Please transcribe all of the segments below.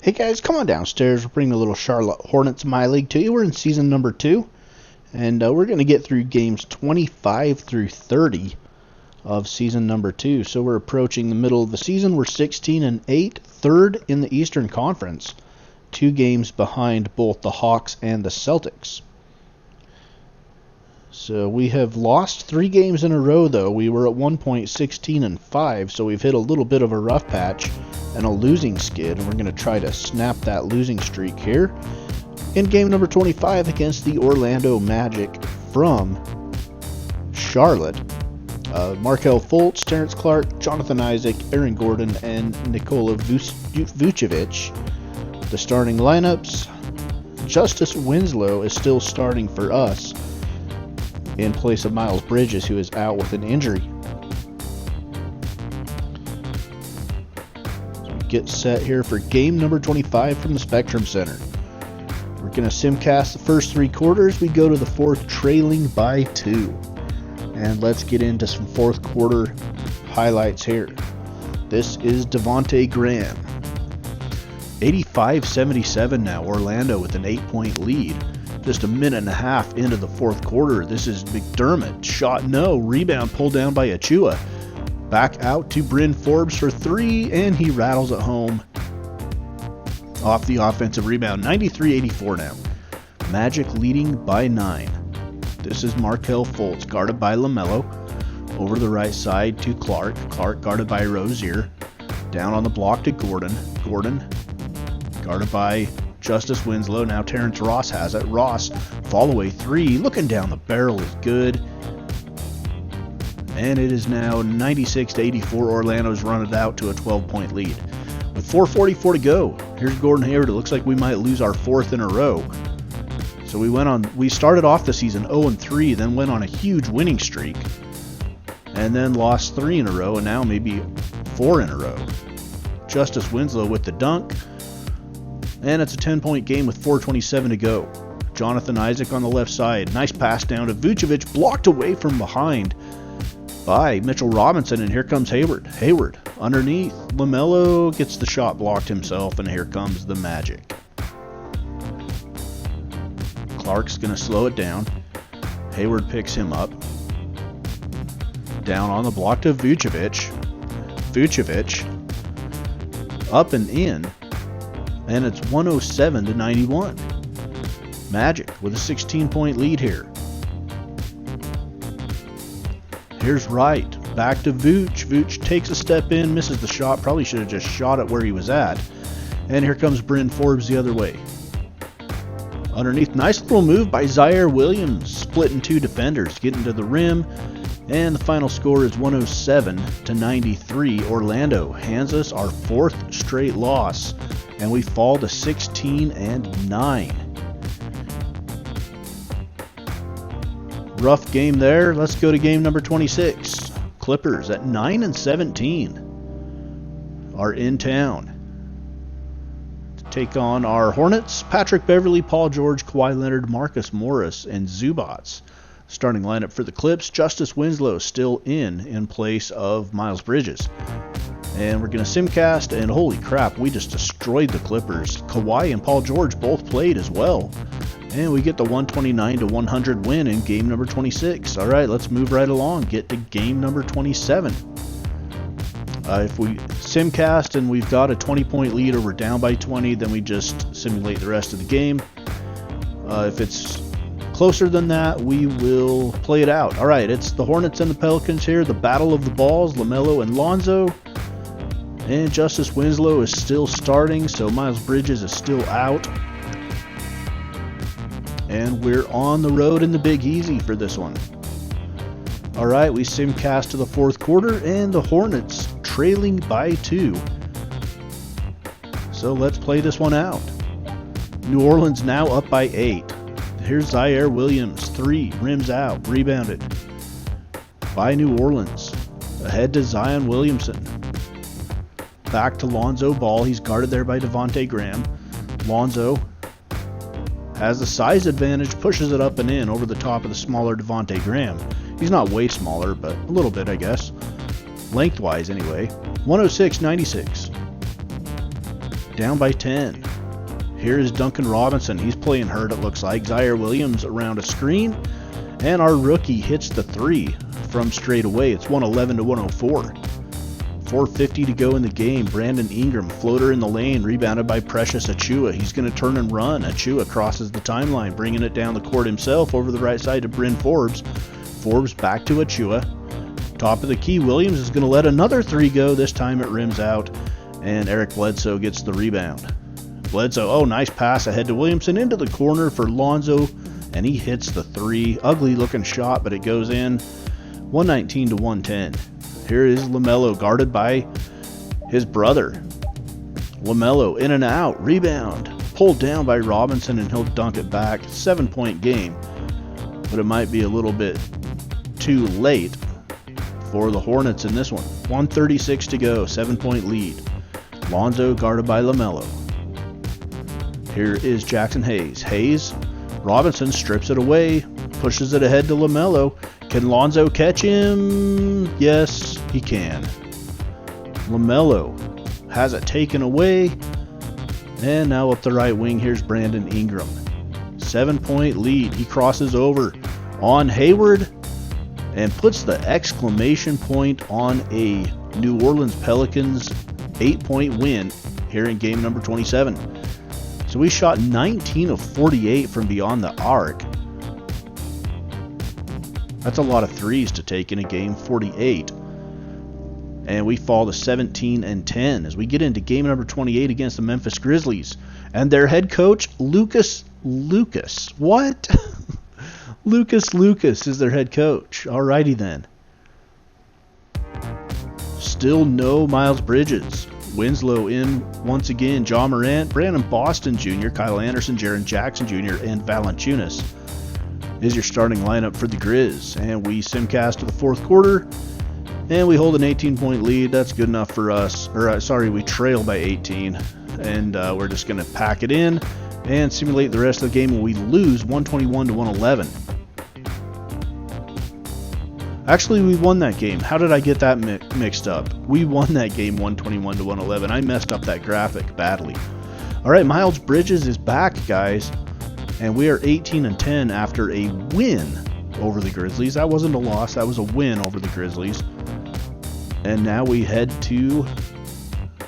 Hey guys, come on downstairs. We're bringing a little Charlotte Hornets My League to you. We're in season number 2, and we're going to get through games 25 through 30 of season number 2. So we're approaching the middle of the season. We're 16-8, third in the Eastern Conference, 2 games behind both the Hawks and the Celtics. So we have lost 3 games in a row, though. We were at one point 16-5, so we've hit a little bit of a rough patch and a losing skid, and we're going to try to snap that losing streak here in game number 25 against the Orlando Magic from Charlotte. Markelle Fultz, Terrence Clark, Jonathan Isaac, Aaron Gordon, and Nikola Vucevic. The starting lineups: Justice Winslow is still starting for us in place of Miles Bridges, who is out with an injury. So we get set here for game number 25 from the Spectrum Center. We're going to simcast the first 3 quarters. We go to the 4th trailing by 2. And let's get into some 4th quarter highlights here. This is Devonte Graham. 85-77 now, Orlando with an 8-point lead. Just a minute and a half into the 4th quarter. This is McDermott. Shot no. Rebound pulled down by Achua. Back out to Bryn Forbes for 3, and he rattles it home off the offensive rebound. 93-84 now. Magic leading by 9. This is Markelle Fultz, guarded by LaMelo. Over the right side to Clark. Clark guarded by Rozier. Down on the block to Gordon. Gordon guarded by Justice Winslow. Now Terrence Ross has it. Ross, fall away 3. Looking down the barrel is good. And it is now 96-84. Orlando's run it out to a 12-point lead. With 4:44 to go, here's Gordon Hayward. It looks like we might lose our 4th in a row. So we started off the season 0-3, then went on a huge winning streak, and then lost 3 in a row, and now maybe 4 in a row. Justice Winslow with the dunk. And it's a 10-point game with 4:27 to go. Jonathan Isaac on the left side. Nice pass down to Vucevic. Blocked away from behind by Mitchell Robinson. And here comes Hayward. Hayward underneath. LaMelo gets the shot blocked himself. And here comes the Magic. Clark's going to slow it down. Hayward picks him up. Down on the block to Vucevic. Vucevic up and in. And it's 107-91. Magic with a 16-point lead here. Here's Wright. Back to Vooch. Vooch takes a step in, misses the shot. Probably should have just shot it where he was at. And here comes Bryn Forbes the other way. Underneath, nice little move by Zaire Williams. Splitting 2 defenders, getting to the rim. And the final score is 107-93. Orlando hands us our 4th straight loss, and we fall to 16-9. Rough game there. Let's go to game number 26. Clippers at 9-17 are in town to take on our Hornets. Patrick Beverley, Paul George, Kawhi Leonard, Marcus Morris, and Zubats. Starting lineup for the Clips: Justice Winslow still in place of Miles Bridges. And we're going to simcast, and holy crap, we just destroyed the Clippers. Kawhi and Paul George both played as well. And we get the 129-100 win in game number 26. All right, let's move right along, get to game number 27. If we simcast and we've got a 20-point lead or we're down by 20, then we just simulate the rest of the game. If it's closer than that, we will play it out. All right, it's the Hornets and the Pelicans here. The battle of the balls, LaMelo and Lonzo. And Justice Winslow is still starting, so Miles Bridges is still out. And we're on the road in the Big Easy for this one. All right, we simcast to the 4th quarter, and the Hornets trailing by 2. So let's play this one out. New Orleans now up by 8. Here's Zaire Williams. 3, rims out, rebounded by New Orleans. Ahead to Zion Williamson. Back to Lonzo Ball. He's guarded there by Devonte Graham. Lonzo has the size advantage, pushes it up and in over the top of the smaller Devonte Graham. He's not way smaller, but a little bit, I guess. Lengthwise, anyway. 106-96. down by 10. Here is Duncan Robinson. He's playing hurt, it looks like. Zaire Williams around a screen. And our rookie hits the 3 from straight away. It's 111 to 104. 4:50 to go in the game. Brandon Ingram, floater in the lane, rebounded by Precious Achiuwa. He's going to turn and run. Achiuwa crosses the timeline, bringing it down the court himself over the right side to Bryn Forbes. Forbes back to Achiuwa. Top of the key, Williams is going to let another 3 go. This time it rims out, and Eric Bledsoe gets the rebound. Bledsoe, oh, nice pass ahead to Williamson into the corner for Lonzo, and he hits the 3. Ugly looking shot, but it goes in. 119 to 110. Here is LaMelo, guarded by his brother. LaMelo in and out, rebound, pulled down by Robinson, and he'll dunk it back. 7-point game, but it might be a little bit too late for the Hornets in this one. 1:36 to go, 7-point lead. Lonzo guarded by LaMelo. Here is Jackson Hayes. Hayes, Robinson strips it away, pushes it ahead to LaMelo. Can Lonzo catch him? Yes, he can. LaMelo has it taken away. And now up the right wing, here's Brandon Ingram. 7-point lead. He crosses over on Hayward and puts the exclamation point on a New Orleans Pelicans 8-point win here in game number 27. So we shot 19 of 48 from beyond the arc. That's a lot of threes to take in a game, 48. And we fall to 17 and 10 as we get into game number 28 against the Memphis Grizzlies. And their head coach, Lucas. What? Lucas is their head coach. Alrighty then. Still no Miles Bridges. Winslow in once again. Ja Morant, Brandon Boston Jr., Kyle Anderson, Jaren Jackson Jr., and Valanciunas is your starting lineup for the Grizz. And we simcast to the fourth quarter, and we hold an 18-point lead. That's good enough for us. We trail by 18, and we're just going to pack it in and simulate the rest of the game, and we lose 121 to 111. Actually, we won that game. How did I get that mixed up? We won that game 121 to 111. I messed up that graphic badly. All right, Miles Bridges is back, guys. And we are 18 and 10 after a win over the Grizzlies. That wasn't a loss. That was a win over the Grizzlies. And now we head to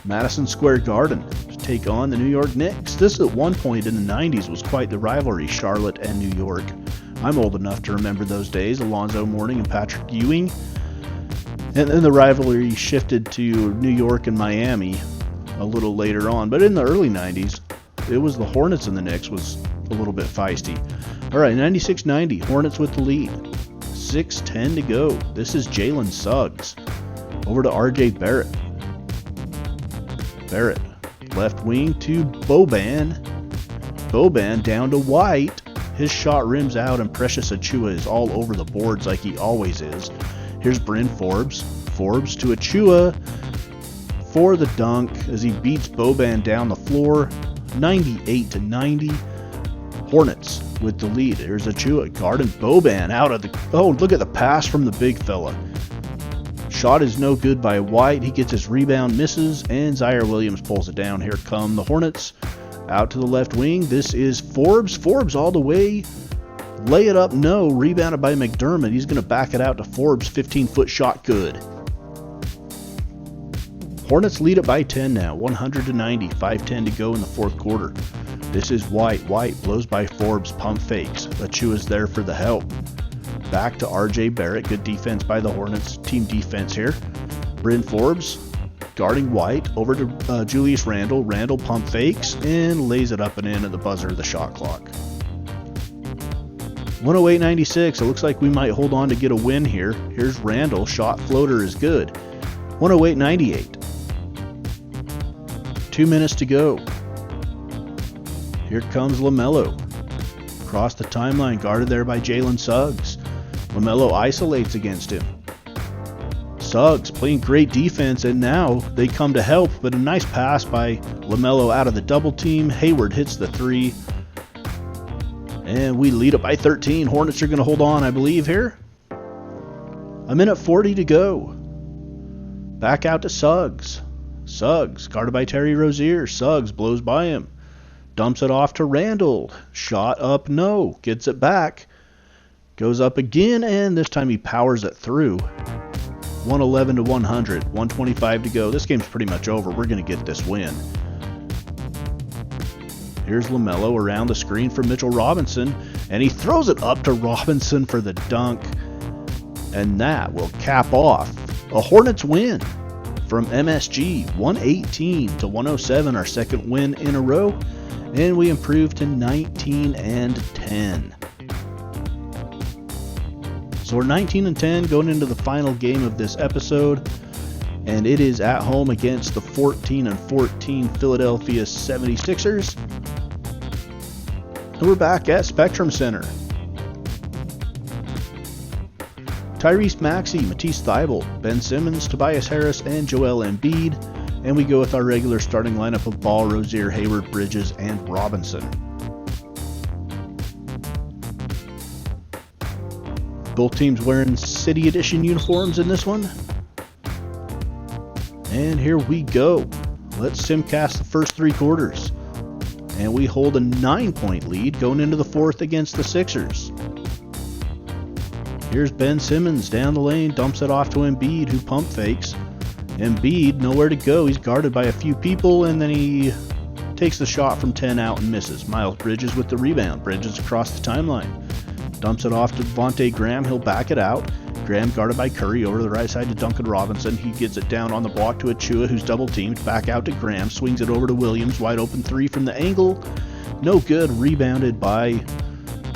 Madison Square Garden to take on the New York Knicks. This at one point in the 90s was quite the rivalry, Charlotte and New York. I'm old enough to remember those days, Alonzo Mourning and Patrick Ewing. And then the rivalry shifted to New York and Miami a little later on. But in the early 90s, it was the Hornets and the Knicks was a little bit feisty. All right, 96-90, Hornets with the lead. 6:10 to go. This is Jalen Suggs. Over to R.J. Barrett. Barrett, left wing to Boban. Boban down to White. His shot rims out, and Precious Achiuwa is all over the boards like he always is. Here's Bryn Forbes. Forbes to Achiuwa for the dunk as he beats Boban down the floor. 98 to 90. Hornets with the lead. Here's Achiuwa guarding Boban out of the... Oh, look at the pass from the big fella. Shot is no good by White. He gets his rebound, misses, and Zaire Williams pulls it down. Here come the Hornets. Out to the left wing. This is Forbes. Forbes all the way. Lay it up. No. Rebounded by McDermott. He's going to back it out to Forbes. 15-foot shot. Good. Hornets lead it by 10 now. 100 to 90. 5:10 to go in the fourth quarter. This is White. White blows by Forbes. Pump fakes. Achiuwa's there for the help. Back to R.J. Barrett. Good defense by the Hornets. Team defense here. Bryn Forbes guarding White. Over to Julius Randle. Randle pump fakes and lays it up and in at the buzzer of the shot clock. 108-96. It looks like we might hold on to get a win here. Here's Randle. Shot floater is good. 108-98. 2 minutes to go. Here comes LaMelo. Across the timeline, guarded there by Jalen Suggs. LaMelo isolates against him. Suggs playing great defense, and now they come to help, but a nice pass by LaMelo out of the double team. Hayward hits the 3. And we lead it by 13. Hornets are going to hold on, I believe, here. A minute 40 to go. Back out to Suggs. Suggs, guarded by Terry Rozier. Suggs blows by him. Dumps it off to Randall. Shot up, no. Gets it back. Goes up again, and this time he powers it through. 111 to 100. 125 to go. This game's pretty much over. We're going to get this win. Here's LaMelo around the screen for Mitchell Robinson, and he throws it up to Robinson for the dunk. And that will cap off a Hornets win from MSG, 118 to 107, our second win in a row, and we improve to 19-10. So we're 19-10 going into the final game of this episode, and it is at home against the 14-14 Philadelphia 76ers. And we're back at Spectrum Center. Tyrese Maxey, Matisse Thybulle, Ben Simmons, Tobias Harris, and Joel Embiid. And we go with our regular starting lineup of Ball, Rozier, Hayward, Bridges, and Robinson. Both teams wearing City Edition uniforms in this one. And here we go. Let's simcast the first three quarters. And we hold a 9-point lead going into the fourth against the Sixers. Here's Ben Simmons down the lane, dumps it off to Embiid, who pump fakes. Embiid, nowhere to go. He's guarded by a few people, and then he takes the shot from 10 out and misses. Miles Bridges with the rebound. Bridges across the timeline. Dumps it off to Devontae Graham. He'll back it out. Graham guarded by Curry over to the right side to Duncan Robinson. He gets it down on the block to Achua, who's double teamed. Back out to Graham. Swings it over to Williams. Wide open three from the angle. No good. Rebounded by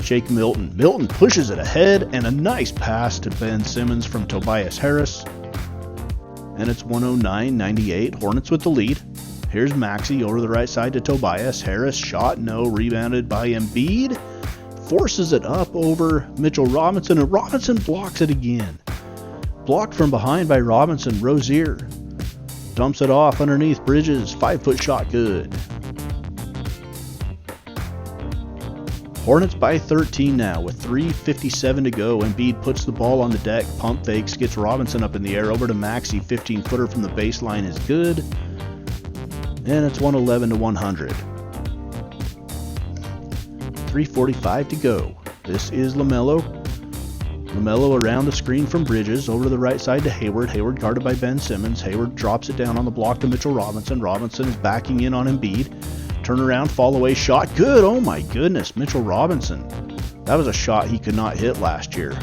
Shake Milton. Milton pushes it ahead, and a nice pass to Ben Simmons from Tobias Harris. And it's 109-98. Hornets with the lead. Here's Maxey over the right side to Tobias. Harris shot, no. Rebounded by Embiid. Forces it up over Mitchell Robinson, and Robinson blocks it again. Blocked from behind by Robinson. Rozier dumps it off underneath Bridges. 5-foot shot good. Hornets by 13 now with 3:57 to go. Embiid puts the ball on the deck, pump fakes, gets Robinson up in the air over to Maxey. 15-footer from the baseline is good. And it's 111 to 100. 3:45 to go. This is LaMelo. LaMelo around the screen from Bridges over to the right side to Hayward. Hayward guarded by Ben Simmons. Hayward drops it down on the block to Mitchell Robinson. Robinson is backing in on Embiid. Turnaround, fall away shot. Good. Oh my goodness. Mitchell Robinson. That was a shot he could not hit last year.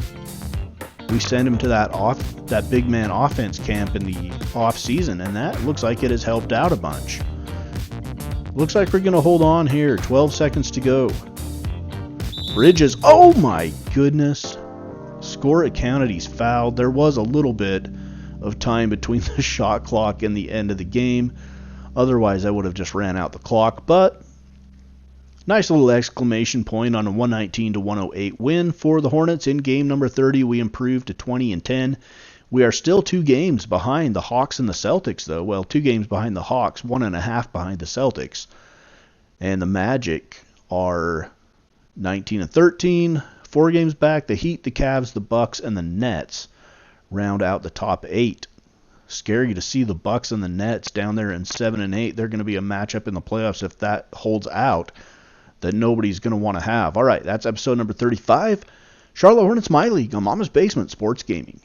We send him to that big man offense camp in the off season, and that looks like it has helped out a bunch. Looks like we're going to hold on here. 12 seconds to go. Bridges. Oh my goodness. Score it counted. He's fouled. There was a little bit of time between the shot clock and the end of the game. Otherwise, I would have just ran out the clock. But nice little exclamation point on a 119 to 108 win for the Hornets. In game number 30, we improved to 20-10. We are still 2 games behind the Hawks and the Celtics, though. Well, 2 games behind the Hawks, 1.5 behind the Celtics. And the Magic are 19-13, 4 games back. The Heat, the Cavs, the Bucks, and the Nets round out the top 8. Scary to see the Bucks and the Nets down there in 7-8. They're going to be a matchup in the playoffs if that holds out that nobody's going to want to have. All right, that's episode number 35. Charlotte Hornets My League on Mama's Basement Sports Gaming.